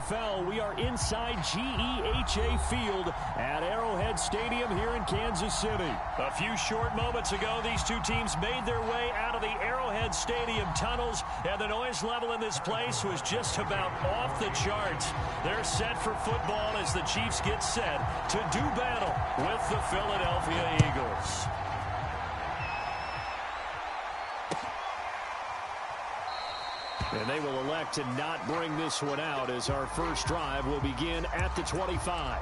NFL. We are inside GEHA Field at Arrowhead Stadium here in Kansas City. A few short moments ago, these two teams made their way out of the Arrowhead Stadium tunnels, and the noise level in this place was just about off the charts. They're set for football as the Chiefs get set to do battle with the Philadelphia Eagles. And they will elect to not bring this one out as our first drive will begin at the 25.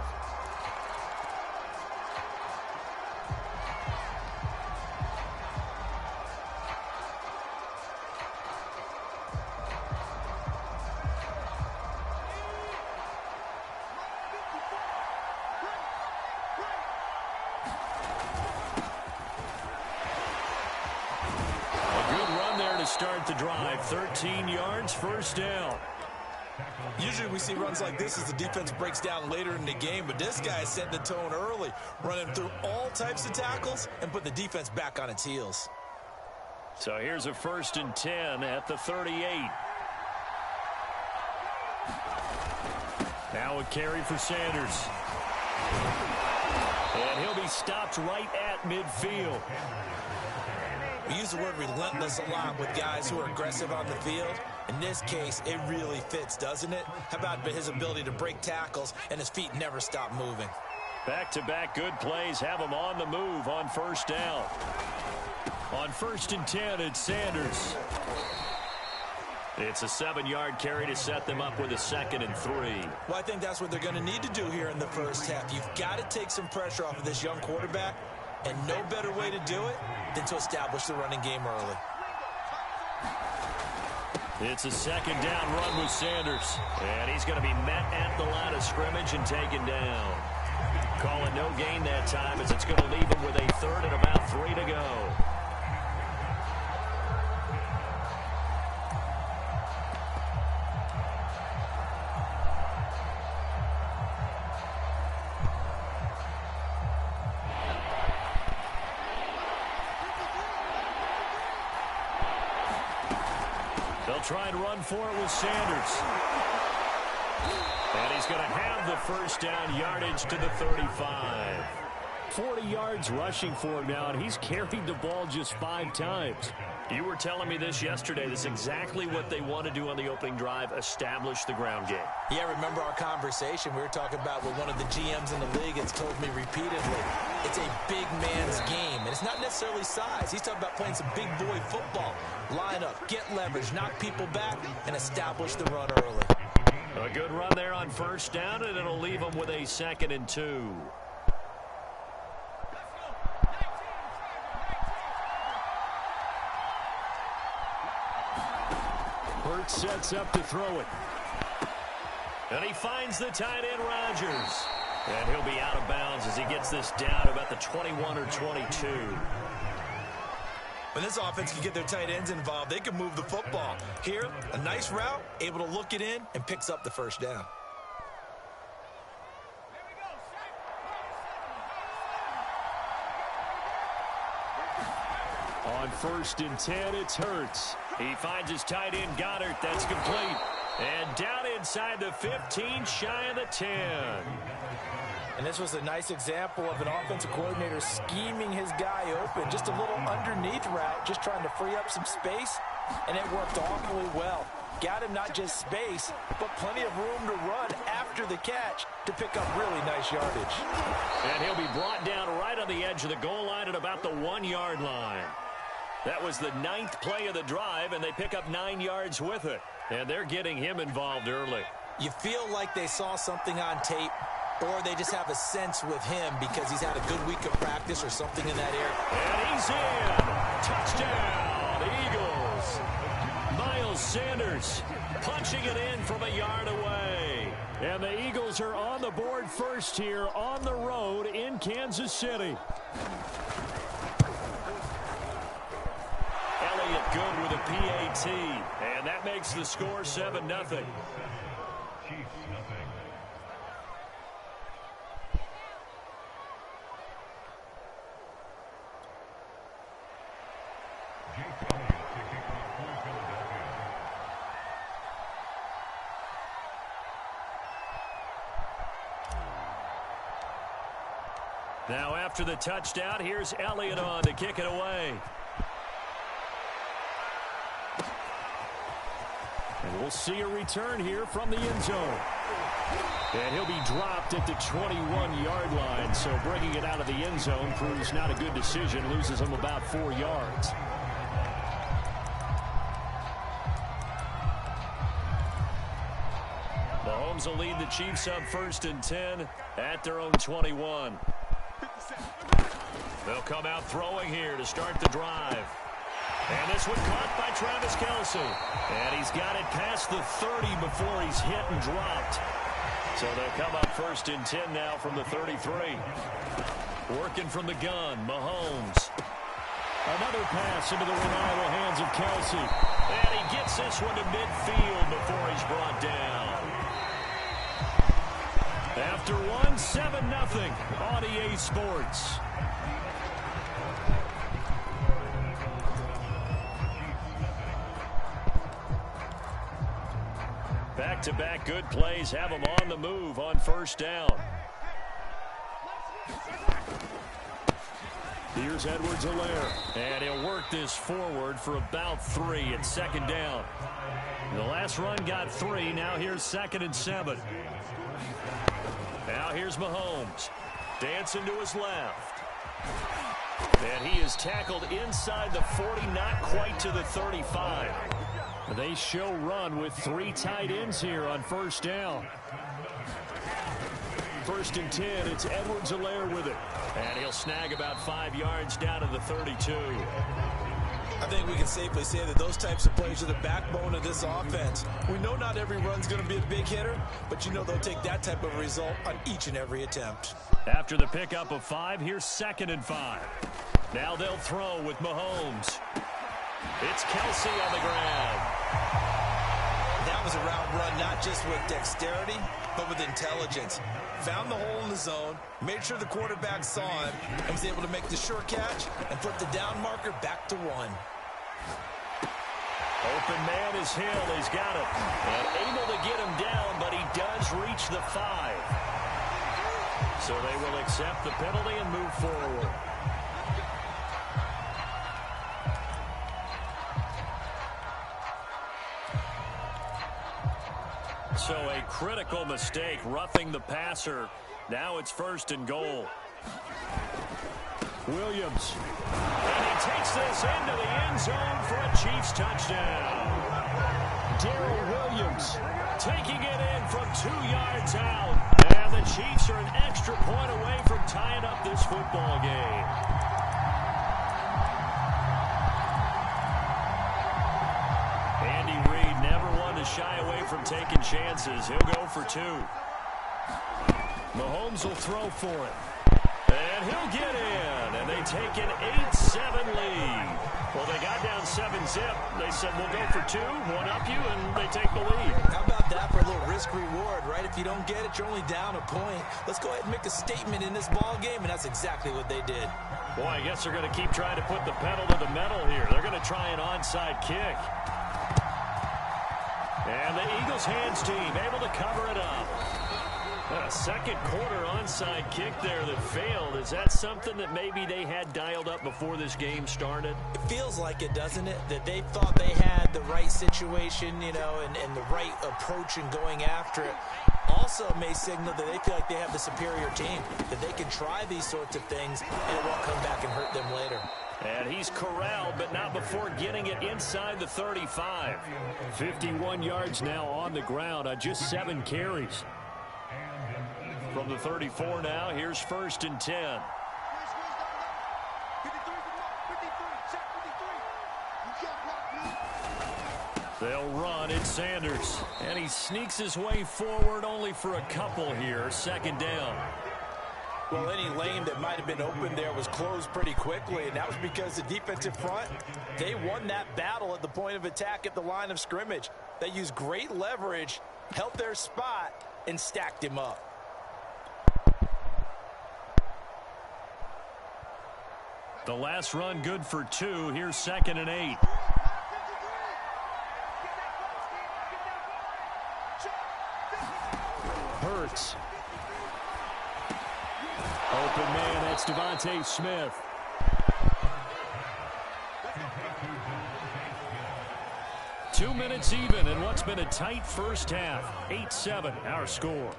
Start the drive, 13 yards, first down. Usually we see runs like this as the defense breaks down later in the game, but this guy set the tone early, running through all types of tackles and put the defense back on its heels. So here's a 1st and 10 at the 38. Now a carry for Sanders. And he'll be stopped right at midfield. We use the word relentless a lot with guys who are aggressive on the field. In this case, it really fits, doesn't it? How about his ability to break tackles and his feet never stop moving? Back-to-back good plays have him on the move on first down. On 1st and 10, it's Sanders. It's a 7-yard carry to set them up with a 2nd and 3. Well, I think that's what they're going to need to do here in the first half. You've got to take some pressure off of this young quarterback, and no better way to do it than to establish the running game early. It's a 2nd down run with Sanders. And he's going to be met at the line of scrimmage and taken down. Calling no gain that time as it's going to leave him with a 3rd and about 3 to go. Try and run for it with Sanders. And he's going to have the first down, yardage to the 35. 40 yards rushing for him now, and he's carried the ball just 5 times. You were telling me this yesterday. This is exactly what they want to do on the opening drive, establish the ground game. Yeah, remember our conversation we were talking about with one of the GMs in the league has told me repeatedly, it's a big man's game, and it's not necessarily size. He's talking about playing some big boy football. Line up, get leverage, knock people back, and establish the run early. A good run there on first down, and it'll leave him with a 2nd and 2. Hurt sets up to throw it. And he finds the tight end, Rodgers. And he'll be out of bounds as he gets this down about the 21 or 22. When this offense can get their tight ends involved, they can move the football. Here, a nice route, able to look it in, and picks up the first down. On 1st and 10, it's Hurts. He finds his tight end, Goddard. That's complete. And down inside the 15, shy of the 10. And this was a nice example of an offensive coordinator scheming his guy open. Just a little underneath route, just trying to free up some space, and it worked awfully well. Got him not just space, but plenty of room to run after the catch to pick up really nice yardage. And he'll be brought down right on the edge of the goal line at about the 1-yard line. That was the 9th play of the drive, and they pick up 9 yards with it. And they're getting him involved early. You feel like they saw something on tape, or they just have a sense with him because he's had a good week of practice or something in that area. And he's in. Touchdown, Eagles. Miles Sanders punching it in from a yard away. And the Eagles are on the board first here on the road in Kansas City. Elliott good with a PAT. And that makes the score 7-0. Now after the touchdown, here's Elliott on to kick it away. And we'll see a return here from the end zone. And he'll be dropped at the 21-yard line. So bringing it out of the end zone proves not a good decision. Loses him about 4 yards. Mahomes will lead the Chiefs up 1st and 10 at their own 21. They'll come out throwing here to start the drive. And this one caught by Travis Kelce. And he's got it past the 30 before he's hit and dropped. So they'll come up 1st and 10 now from the 33. Working from the gun, Mahomes. Another pass into the reliable hands of Kelce. And he gets this one to midfield before he's brought down. After one, 7-0 on EA Sports. Back-to-back good plays have him on the move on 1st down. Here's Edwards-Helaire. And he'll work this forward for about 3 at 2nd down. The last run got 3. Now here's 2nd and 7. Now here's Mahomes. Dancing to his left. And he is tackled inside the 40, not quite to the 35. They show run with 3 tight ends here on 1st down. 1st and 10, it's Edwards-Helaire with it. And he'll snag about 5 yards down to the 32. I think we can safely say that those types of plays are the backbone of this offense. We know not every run's going to be a big hitter, but you know they'll take that type of result on each and every attempt. After the pickup of 5, here's 2nd and 5. Now they'll throw with Mahomes. It's Kelce on the grab. That was a route run not just with dexterity, but with intelligence. Found the hole in the zone, made sure the quarterback saw him, and was able to make the sure catch and flip the down marker back to 1. Open man is Hill. He's got it. And able to get him down, but he does reach the 5. So they will accept the penalty and move forward. So a critical mistake, roughing the passer. Now it's 1st and goal. Williams. And he takes this into the end zone for a Chiefs touchdown. Darrell Williams taking it in from 2 yards out. And the Chiefs are an extra point away from tying up this football game. Andy Reid never one to shy away from taking chances. He'll go for 2. Mahomes will throw for it. And he'll get in. And they take an 8-7 lead. Well, they got down 7-zip. They said, we'll go for 2, one up you, and they take the lead. How about that for a little risk-reward, right? If you don't get it, you're only down a point. Let's go ahead and make a statement in this ball game, and that's exactly what they did. Boy, I guess they're going to keep trying to put the pedal to the metal here. They're going to try an onside kick. And the Eagles hands team able to cover it up. A second quarter onside kick there that failed. Is that something that maybe they had dialed up before this game started? It feels like it, doesn't it? That they thought they had the right situation, you know, and the right approach in going after it. Also may signal that they feel like they have the superior team, that they can try these sorts of things and it won't come back and hurt them later. And he's corralled, but not before getting it inside the 35. 51 yards now on the ground on just 7 carries. From the 34 now, here's 1st and 10. They'll run. It's Sanders. And he sneaks his way forward only for a couple here. 2nd down. Well, any lane that might have been open there was closed pretty quickly, and that was because the defensive front, they won that battle at the point of attack at the line of scrimmage. They used great leverage, held their spot, and stacked him up. The last run good for 2. Here's 2nd and 8. Hurts. Open man, that's Devontae Smith. Two minutes even in what's been a tight first half. 8-7, our score.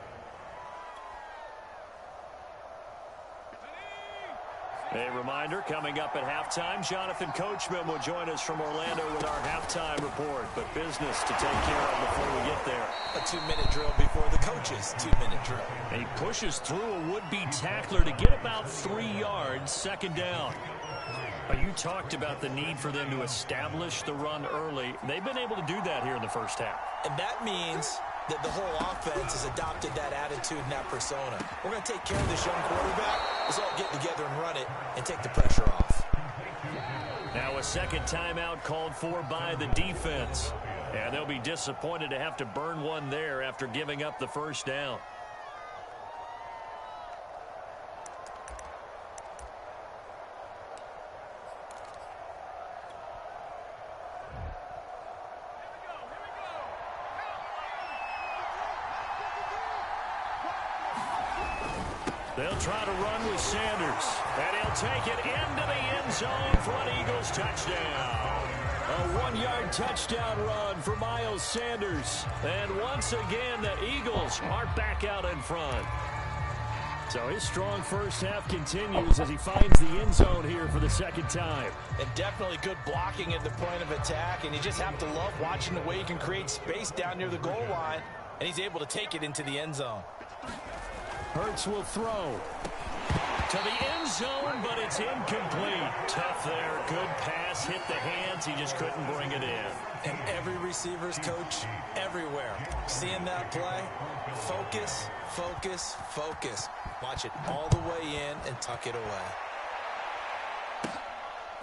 A reminder, coming up at halftime, Jonathan Coachman will join us from Orlando with our halftime report. But business to take care of before we get there. A 2-minute drill before the coach's 2-minute drill. And he pushes through a would-be tackler to get about 3 yards, second down. You talked about the need for them to establish the run early. They've been able to do that here in the first half. And that means that the whole offense has adopted that attitude and that persona. We're going to take care of this young quarterback. Let's all get together and run it and take the pressure off. Now a second timeout called for by the defense. And they'll be disappointed to have to burn one there after giving up the first down. They'll try to run with Sanders. And he'll take it into the end zone for an Eagles touchdown. A 1-yard touchdown run for Miles Sanders. And once again, the Eagles are back out in front. So his strong first half continues as he finds the end zone here for the second time. And definitely good blocking at the point of attack. And you just have to love watching the way he can create space down near the goal line. And he's able to take it into the end zone. Hurts will throw to the end zone, but it's incomplete. Tough there. Good pass. Hit the hands. He just couldn't bring it in. And every receiver's coach everywhere. Seeing that play, focus, focus, focus. Watch it all the way in and tuck it away.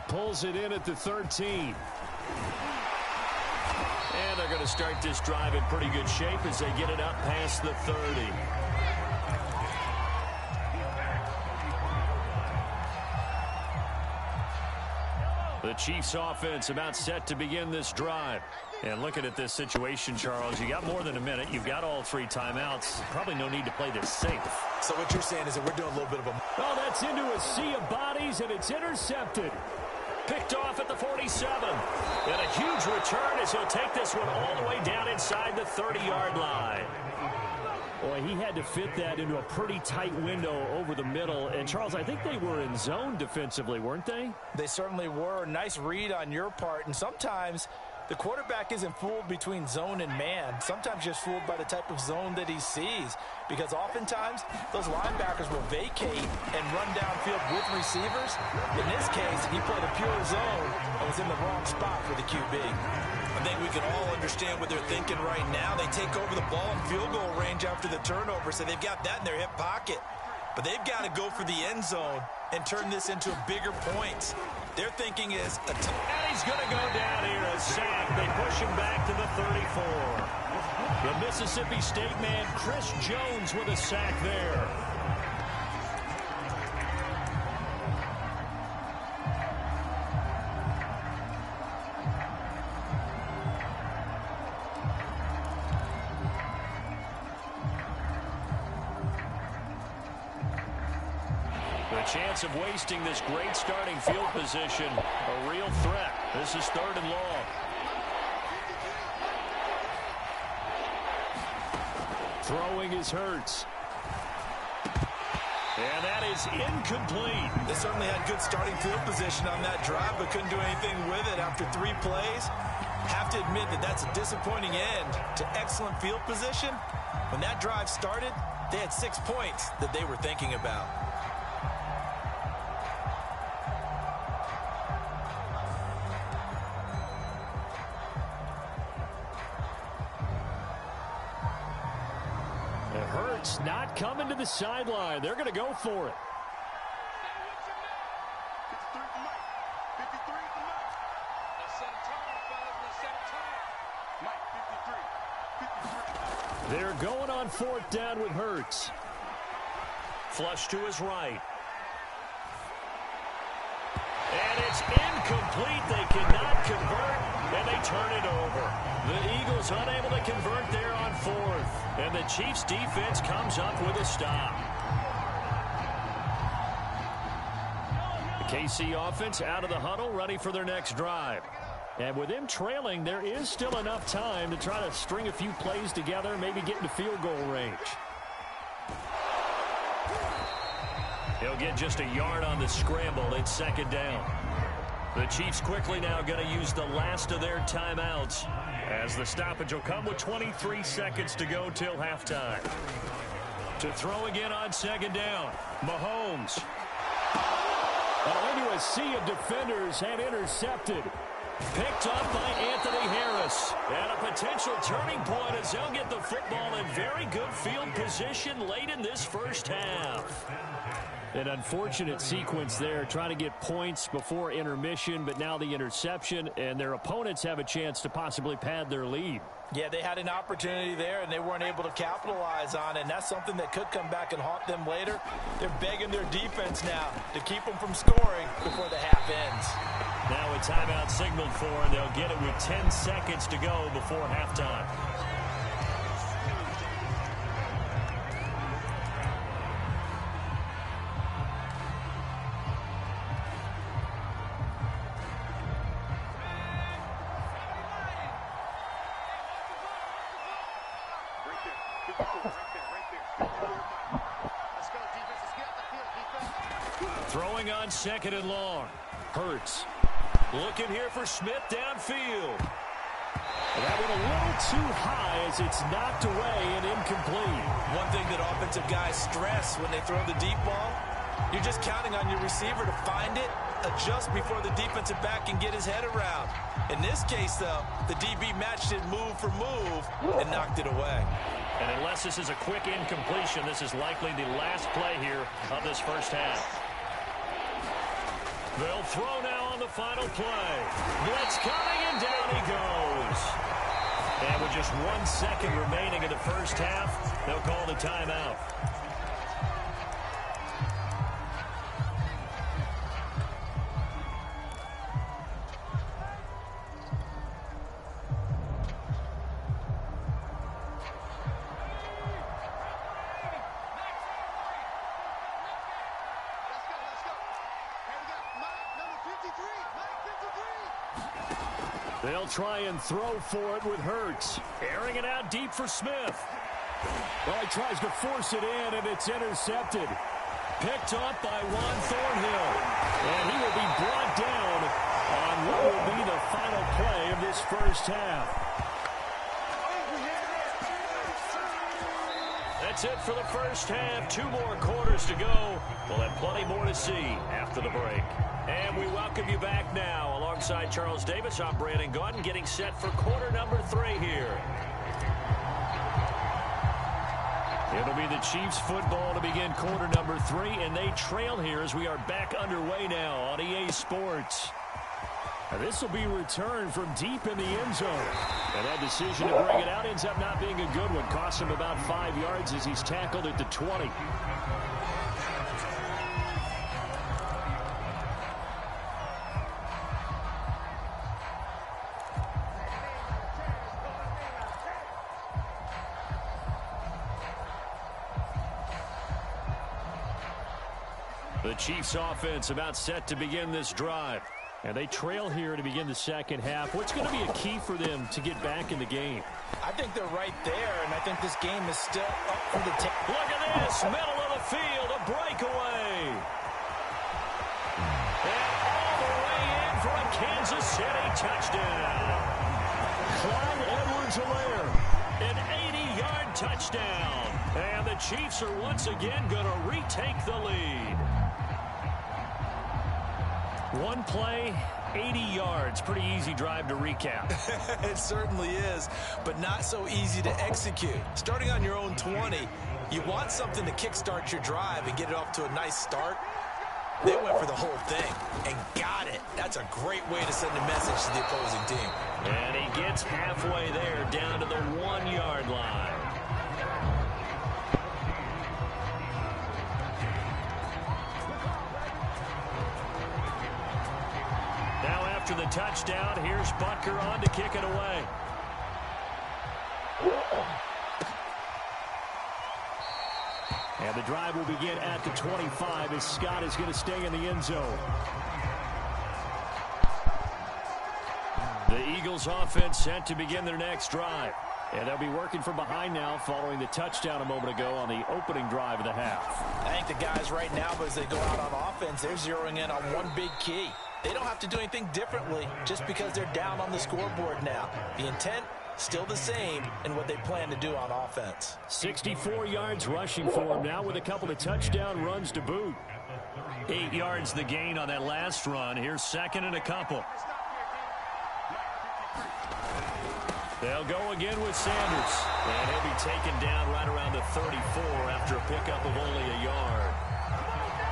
Pulls it in at the 13. And they're going to start this drive in pretty good shape as they get it up past the 30. The Chiefs offense about set to begin this drive. And looking at this situation, Charles, you got more than a minute. You've got all 3 timeouts. Probably no need to play this safe. So what you're saying is that we're doing a little bit of a... Oh, that's into a sea of bodies, and it's intercepted. Picked off at the 47. And a huge return as he'll take this one all the way down inside the 30-yard line. Boy, he had to fit that into a pretty tight window over the middle. And, Charles, I think they were in zone defensively, weren't they? They certainly were. Nice read on your part. And sometimes the quarterback isn't fooled between zone and man. Sometimes just fooled by the type of zone that he sees. Because oftentimes, those linebackers will vacate and run downfield with receivers. In this case, he played a pure zone and was in the wrong spot for the QB. I think we can all understand what they're thinking right now. They take over the ball in field goal range after the turnover, so they've got that in their hip pocket. But they've got to go for the end zone and turn this into bigger points. Their thinking is... And he's going to go down here, a sack. They push him back to the 34. The Mississippi State man, Chris Jones, with a sack there. Chance of wasting this great starting field position. A real threat. This is 3rd and long. Throwing is Hurts. And that is incomplete. They certainly had good starting field position on that drive, but couldn't do anything with it after 3 plays. Have to admit that that's a disappointing end to excellent field position. When that drive started, they had 6 points that they were thinking about. Not coming to the sideline. They're going to go for it. They're going on 4th down with Hurts. Flush to his right. And it's incomplete. They cannot convert, and they turn it over. The Eagles unable to convert there on 4th. And the Chiefs defense comes up with a stop. KC offense out of the huddle, ready for their next drive. And with them trailing, there is still enough time to try to string a few plays together, maybe get into field goal range. He'll get just a yard on the scramble. It's second down. The Chiefs quickly now going to use the last of their timeouts, as the stoppage will come with 23 seconds to go till halftime. To throw again on second down, Mahomes. Into a sea of defenders and intercepted. Picked up by Anthony Harris. And a potential turning point as they'll get the football in very good field position late in this first half. An unfortunate sequence there, trying to get points before intermission, but now the interception, and their opponents have a chance to possibly pad their lead. Yeah, they had an opportunity there, and they weren't able to capitalize on it, and that's something that could come back and haunt them later. They're begging their defense now to keep them from scoring before the half ends. Now a timeout signaled for, and they'll get it with 10 seconds to go before halftime. Throwing on second and long. Hurts. Looking here for Smith downfield. That went a little too high as it's knocked away and incomplete. One thing that offensive guys stress when they throw the deep ball, you're just counting on your receiver to find it, adjust before the defensive back can get his head around. In this case, though, the DB matched it move for move and knocked it away. And unless this is a quick incompletion, this is likely the last play here of this first half. They'll throw now on the final play. Blitz coming, and down he goes. And with just 1 second remaining in the first half, they'll call the timeout. They'll try and throw for it with Hurts. Airing it out deep for Smith. Well, he tries to force it in, and it's intercepted. Picked up by Juan Thornhill. And he will be brought down on what will be the final play of this first half. That's it for the first half. 2 more quarters to go. We'll have plenty more to see after the break. And we welcome you back now. Alongside Charles Davis, I'm Brandon Gaudin, getting set for quarter number 3 here. It'll be the Chiefs football to begin quarter number 3, and they trail here as we are back underway now on EA Sports. This will be returned from deep in the end zone. And that decision to bring it out ends up not being a good one. Costs him about 5 yards as he's tackled at the 20. The Chiefs offense about set to begin this drive. And they trail here to begin the second half. What's going to be a key for them to get back in the game? I think they're right there, and I think this game is still up for the take. Look at this, middle of the field, a breakaway. And all the way in for a Kansas City touchdown. Clyde Edwards-Helaire, an 80-yard touchdown. And the Chiefs are once again going to retake the lead. One play, 80 yards. Pretty easy drive to recap. It certainly is, but not so easy to execute. Starting on your own 20, you want something to kickstart your drive and get it off to a nice start. They went for the whole thing and got it. That's a great way to send a message to the opposing team. And he gets halfway there, down to the 1-yard line. After the touchdown, here's Butker on to kick it away. And the drive will begin at the 25 as Scott is going to stay in the end zone. The Eagles offense set to begin their next drive. And they'll be working from behind now following the touchdown a moment ago on the opening drive of the half. I think the guys right now, as they go out on offense, they're zeroing in on one big key. They don't have to do anything differently just because they're down on the scoreboard now. The intent, still the same in what they plan to do on offense. 64 yards rushing for him now with a couple of touchdown runs to boot. 8 yards the gain on that last run. Here's second and a couple. They'll go again with Sanders. And he'll be taken down right around the 34 after a pickup of only a yard.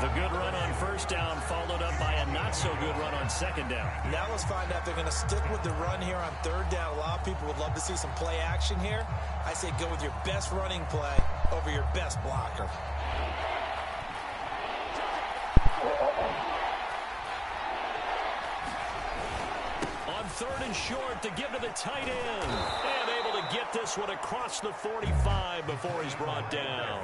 The good run on first down followed up by a not-so-good run on second down. Now let's find out if they're going to stick with the run here on third down. A lot of people would love to see some play action here. I say go with your best running play over your best blocker. On third and short to give to the tight end. And able to get this one across the 45 before he's brought down.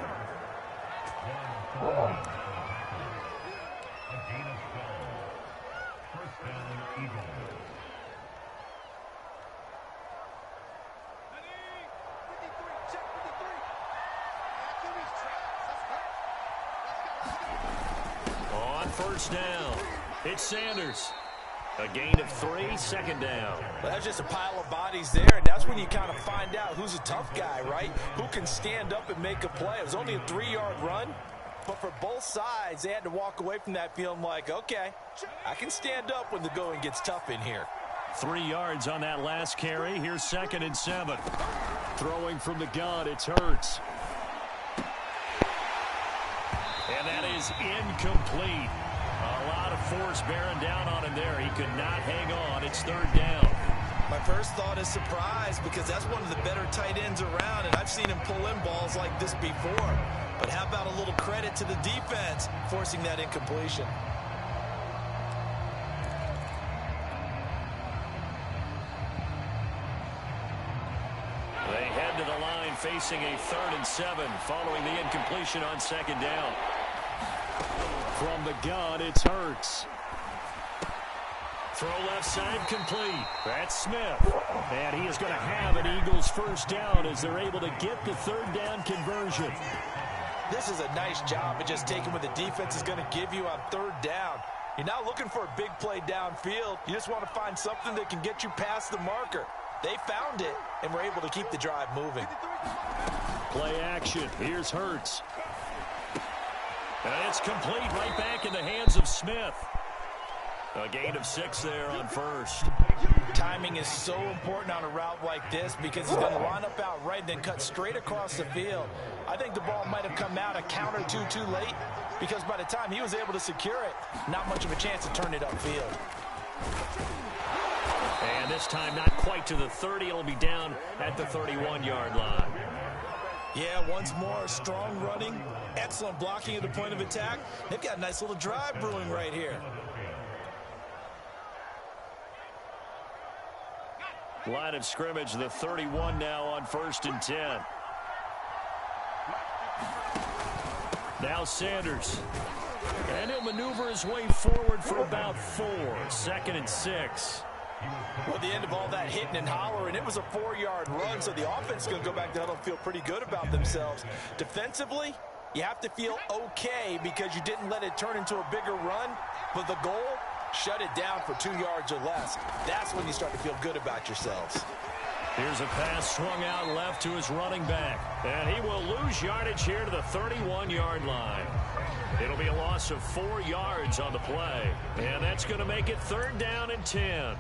On first down, it's Sanders. A gain of 3, second down. Well, that's just a pile of bodies there, and that's when you kind of find out who's a tough guy, right? Who can stand up and make a play. It was only a 3-yard run, but for both sides, they had to walk away from that feeling like, okay, I can stand up when the going gets tough in here. 3 yards on that last carry. Here's second and 7. Throwing from the gun, it's Hurts. And that is incomplete. A lot of force bearing down on him there. He could not hang on. It's third down. My first thought is surprise because that's one of the better tight ends around, and I've seen him pull in balls like this before. But how about a little credit to the defense forcing that incompletion? They head to the line facing a 3rd and 7 following the incompletion on second down. From the gun, it's Hurts. Throw left side complete. That's Smith. And he is going to have an Eagles first down as they're able to get the third down conversion. This is a nice job of just taking what the defense is going to give you on third down. You're not looking for a big play downfield. You just want to find something that can get you past the marker. They found it and were able to keep the drive moving. Play action. Here's Hurts. And it's complete right back in the hands of Smith. A gain of 6 there on first. Timing is so important on a route like this because he's going to line up out right and then cut straight across the field. I think the ball might have come out a count or two too late because by the time he was able to secure it, not much of a chance to turn it upfield. And this time not quite to the 30. It'll be down at the 31-yard line. Yeah, once more, strong running, excellent blocking at the point of attack. They've got a nice little drive brewing right here. Line of scrimmage, the 31 now on 1st and 10. Now Sanders. And he'll maneuver his way forward for about 4. 2nd and 6. Well, at the end of all that hitting and hollering, it was a 4-yard run, so the offense is going to go back to huddle and feel pretty good about themselves. Defensively, you have to feel okay because you didn't let it turn into a bigger run, but the goal, shut it down for 2 yards or less. That's when you start to feel good about yourselves. Here's a pass swung out left to his running back, and he will lose yardage here to the 31-yard line. It'll be a loss of 4 yards on the play, and that's going to make it 3rd down and 10.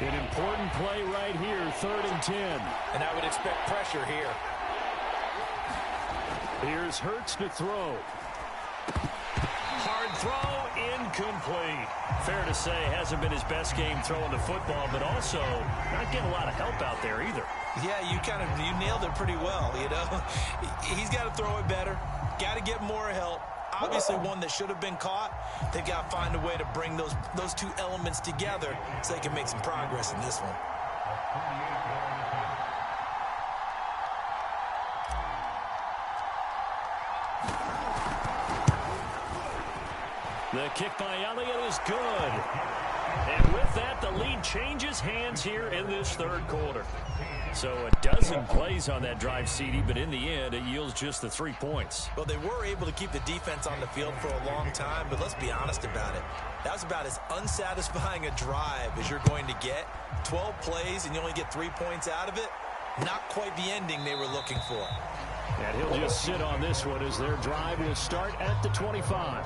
An important play right here, 3rd and 10. And I would expect pressure here. Here's Hurts to throw. Hard throw, incomplete. Fair to say, hasn't been his best game throwing the football, but also not getting a lot of help out there either. Yeah, you nailed it pretty well, you know. He's got to throw it better, got to get more help. obviously one that should have been caught. They've got to find a way to bring those two elements together so they can make some progress in this one. The kick by Elliott is good. And with that, the lead changes hands here in this third quarter. So a dozen plays on that drive, CD, but in the end, it yields just the 3 points. Well, they were able to keep the defense on the field for a long time, but let's be honest about it. That was about as unsatisfying a drive as you're going to get. 12 plays and you only get 3 points out of it. Not quite the ending they were looking for. And he'll just sit on this one as their drive will start at the 25.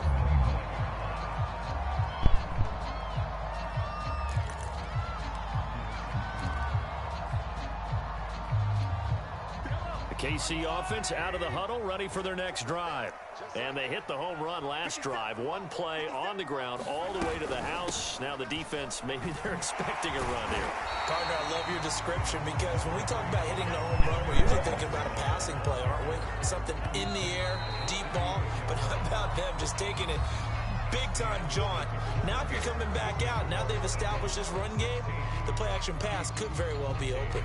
KC offense out of the huddle, ready for their next drive. And they hit the home run last drive. One play on the ground all the way to the house. Now the defense, maybe they're expecting a run here. Partner, I love your description because when we talk about hitting the home run, we're usually thinking about a passing play, aren't we? Something in the air, deep ball. But how about them just taking it big-time jaunt? Now if you're coming back out, now they've established this run game, the play-action pass could very well be open.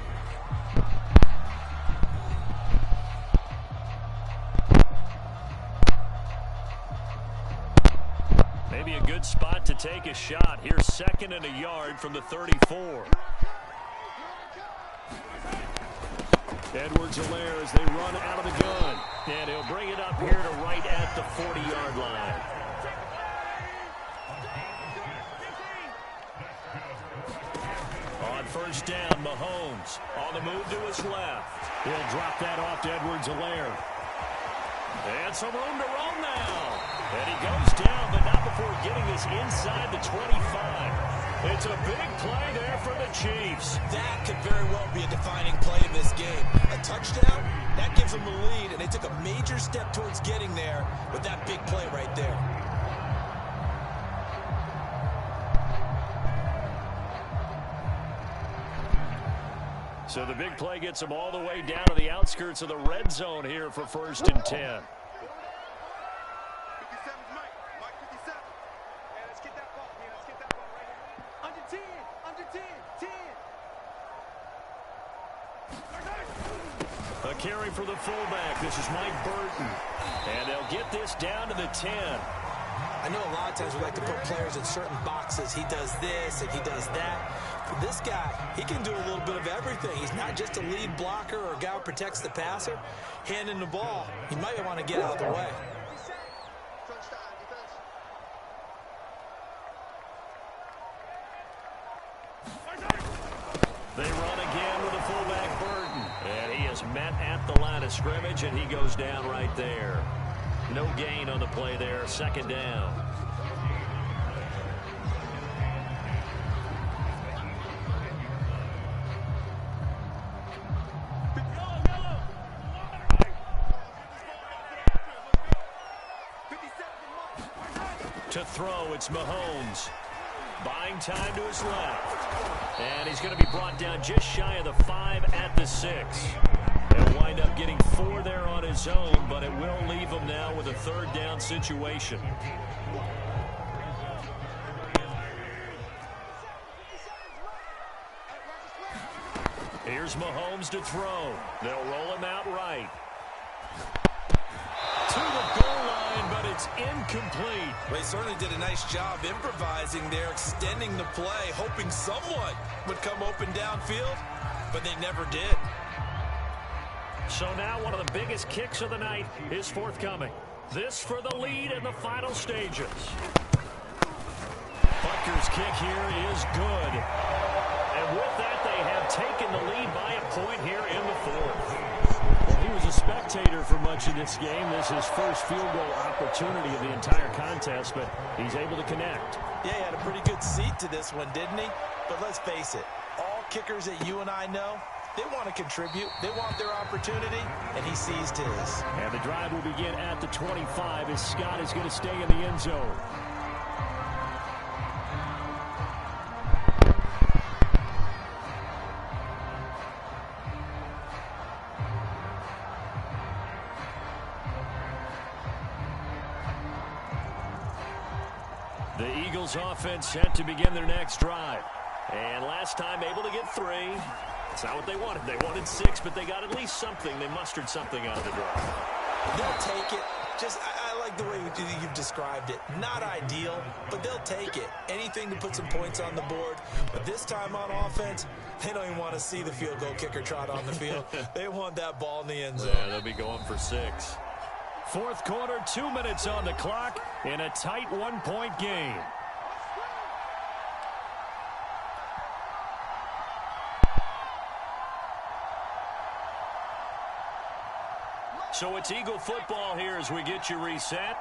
Maybe a good spot to take a shot. Here's 2nd and a yard from the 34. Edwards-Helaire as they run out of the gun. And he'll bring it up here to right at the 40-yard line. On first down, Mahomes on the move to his left. He'll drop that off to Edwards-Helaire. And some room to run now. And he goes down, but not before getting this inside the 25. It's a big play there for the Chiefs. That could very well be a defining play in this game. A touchdown, that gives them the lead, and they took a major step towards getting there with that big play right there. So the big play gets them all the way down to the outskirts of the red zone here for 1st and 10. A carry for the fullback. This is Mike Burton. And they'll get this down to the 10. I know a lot of times we like to put players in certain boxes. He does this and he does that. But this guy, he can do a little bit of everything. He's not just a lead blocker or a guy who protects the passer. Handing the ball, he might want to get out of the way. They run again with the fullback Burton. And he is met at the line of scrimmage, and he goes down right there. No gain on the play there. 2nd down. To throw, it's Mahomes. Buying time to his left. And he's going to be brought down just shy of the 5 at the 6. He'll wind up getting 4 there on his own, but it will leave him now with a 3rd down situation. Here's Mahomes to throw. They'll roll him out right. To the goal line, but it's incomplete. Well, he certainly did a nice job improvising there, extending the play, hoping someone would come open downfield, but they never did. So now one of the biggest kicks of the night is forthcoming. This for the lead in the final stages. Butker's kick here is good. And with that, they have taken the lead by a point here in the 4th. Well, he was a spectator for much of this game. This is his first field goal opportunity of the entire contest, but he's able to connect. Yeah, he had a pretty good seat to this one, didn't he? But let's face it, all kickers that you and I know, they want to contribute. They want their opportunity, and he seized his. And the drive will begin at the 25 as Scott is going to stay in the end zone. Eagles offense set to begin their next drive. And last time able to get 3. It's not what they wanted. They wanted 6, but they got at least something. They mustered something out of the drive. They'll take it. I like the way you've described it. Not ideal, but they'll take it. Anything to put some points on the board. But this time on offense, they don't even want to see the field goal kicker trot on the field. They want that ball in the end zone. Yeah, they'll be going for 6. Fourth quarter, 2 minutes on the clock in a tight 1-point game. So it's Eagle football here as we get you reset.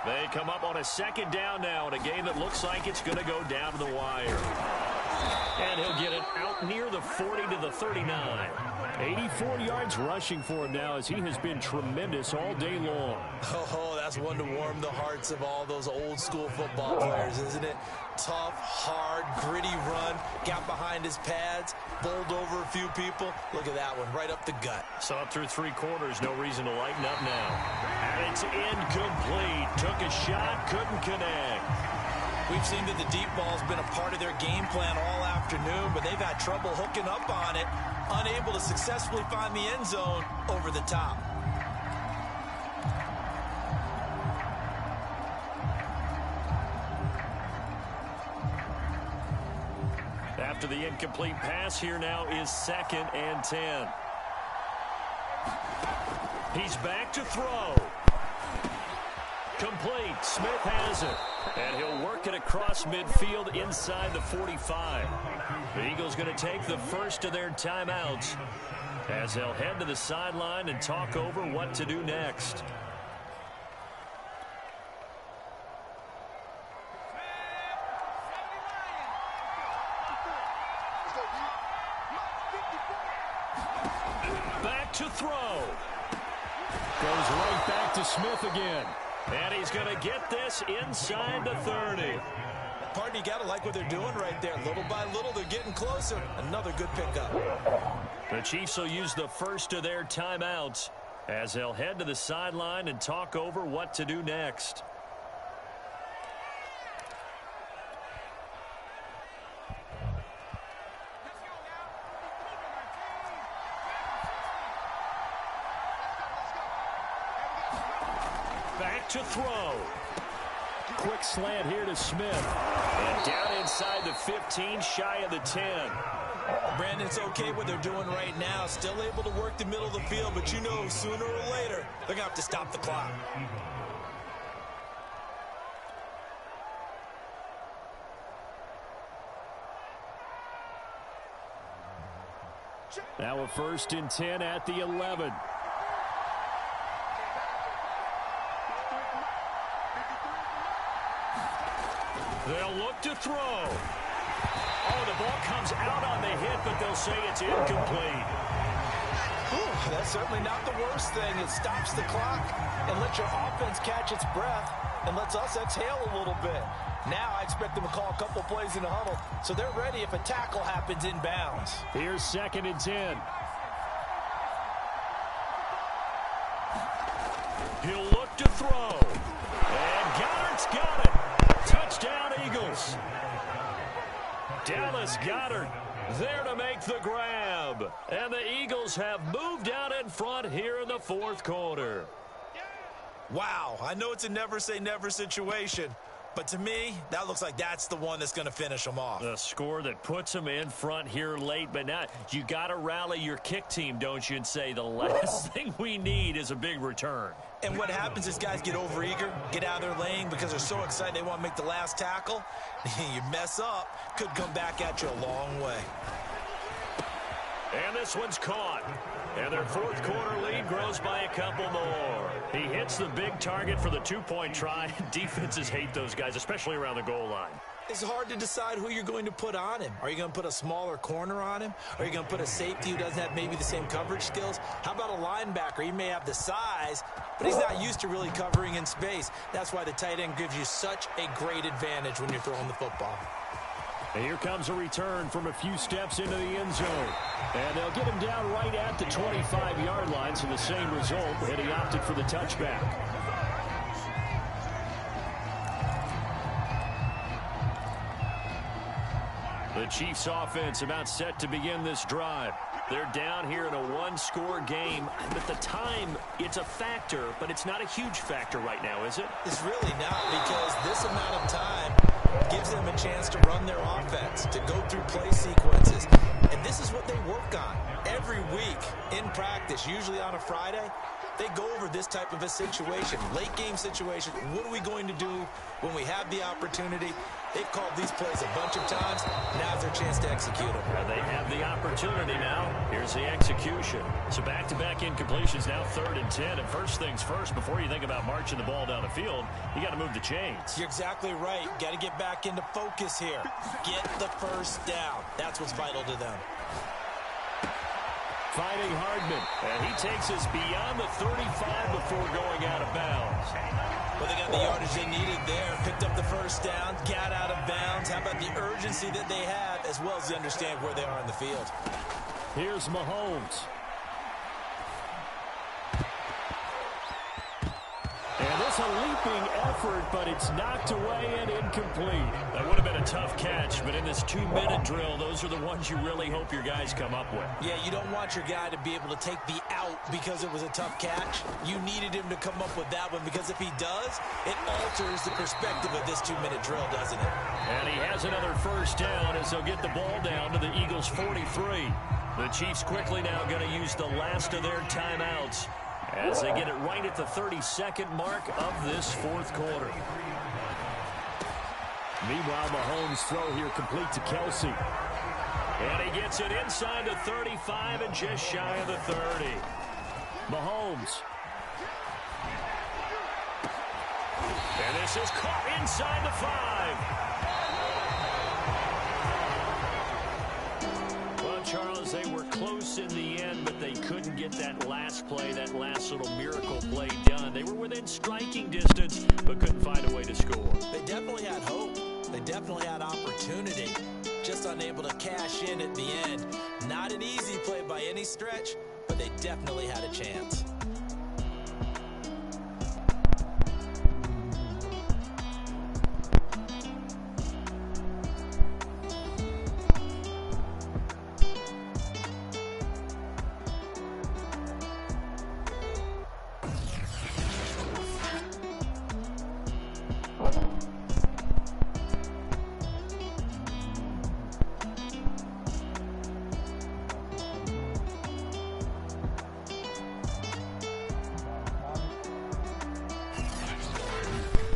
They come up on a second down now in a game that looks like it's going to go down to the wire. And he'll get it out near the 40 to the 39. 84 yards rushing for him now as he has been tremendous all day long. Oh, that's one to warm the hearts of all those old school football players, isn't it? Tough, hard, gritty run. Got behind his pads, bowled over a few people. Look at that one, right up the gut. Saw it through 3 quarters, no reason to lighten up now. And it's incomplete. Took a shot, couldn't connect. We've seen that the deep ball's been a part of their game plan all afternoon, but they've had trouble hooking up on it, unable to successfully find the end zone over the top. After the incomplete pass, here now is 2nd and 10. He's back to throw. Complete. Smith has it. And he'll work it across midfield inside the 45. The Eagles going to take the first of their timeouts as they'll head to the sideline and talk over what to do next. Back to throw. Goes right back to Smith again. And he's going to get this inside the 30. Pardon, you got to like what they're doing right there. Little by little, they're getting closer. Another good pickup. The Chiefs will use the first of their timeouts as they'll head to the sideline and talk over what to do next. Back to throw. Quick slant here to Smith. And down inside the 15, shy of the 10. Brandon, it's okay what they're doing right now. Still able to work the middle of the field, but you know sooner or later they're going to have to stop the clock. Now a 1st and 10 at the 11. They'll look to throw. Oh, the ball comes out on the hit, but they'll say it's incomplete. Ooh, that's certainly not the worst thing. It stops the clock and lets your offense catch its breath and lets us exhale a little bit. Now I expect them to call a couple plays in the huddle, so they're ready if a tackle happens inbounds. Here's 2nd and 10. He'll look to throw. And Goddard's got it. Touchdown, Eagles. Dallas Goedert there to make the grab. And the Eagles have moved out in front here in the 4th quarter. Wow, I know it's a never say never situation, but to me, that looks like that's the one that's going to finish them off. The score that puts them in front here late, but now you got to rally your kick team, don't you, and say the last thing we need is a big return. And what happens is guys get overeager, get out of their lane because they're so excited they want to make the last tackle. You mess up, could come back at you a long way. And this one's caught. And their 4th quarter lead grows by a couple more. He hits the big target for the 2-point try. Defenses hate those guys, especially around the goal line. It's hard to decide who you're going to put on him. Are you going to put a smaller corner on him? Are you going to put a safety who doesn't have maybe the same coverage skills? How about a linebacker? He may have the size, but he's not used to really covering in space. That's why the tight end gives you such a great advantage when you're throwing the football. And here comes a return from a few steps into the end zone. And they'll get him down right at the 25-yard line, so the same result, and he opted for the touchback. The Chiefs offense about set to begin this drive. They're down here in a one-score game. At the time, it's a factor, but it's not a huge factor right now, is it? It's really not, because this amount of time gives them a chance to run their offense, to go through play sequences. And this is what they work on every week in practice, usually on a Friday. They go over this type of a situation, late game situation. What are we going to do when we have the opportunity? They've called these plays a bunch of times. Now's their chance to execute them. They have the opportunity now. Here's the execution. So back-to-back incompletions now, 3rd and 10. And first things first, before you think about marching the ball down the field, you got to move the chains. You're exactly right. Got to get back into focus here. Get the first down. That's what's vital to them. Fighting Hardman, and he takes us beyond the 35 before going out of bounds. Well, they got the yardage they needed there. Picked up the first down, got out of bounds. How about the urgency that they have, as well as they understand where they are in the field? Here's Mahomes. And this a leaping effort, but it's knocked away and incomplete. That would have been a tough catch, but in this 2-minute drill, those are the ones you really hope your guys come up with. Yeah, you don't want your guy to be able to take the out because it was a tough catch. You needed him to come up with that one, because if he does, it alters the perspective of this 2-minute drill, doesn't it? And he has another first down as they'll get the ball down to the Eagles' 43. The Chiefs quickly now going to use the last of their timeouts as they get it right at the 32nd mark of this fourth quarter. Meanwhile, Mahomes' throw here complete to Kelsey. And he gets it inside the 35 and just shy of the 30. Mahomes. And this is caught inside the 5. Well, Charles, they were close in the end, but they couldn't get that last play, that last little miracle play done. They were within striking distance, but couldn't find a way to score. They definitely had hope. They definitely had opportunity. Just unable to cash in at the end. Not an easy play by any stretch, but they definitely had a chance.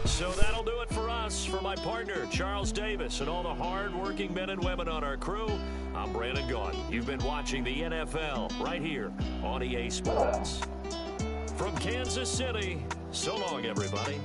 So that'll do it for us. For my partner, Charles Davis, and all the hard-working men and women on our crew, I'm Brandon Gaudin. You've been watching the NFL right here on EA Sports. From Kansas City, so long, everybody.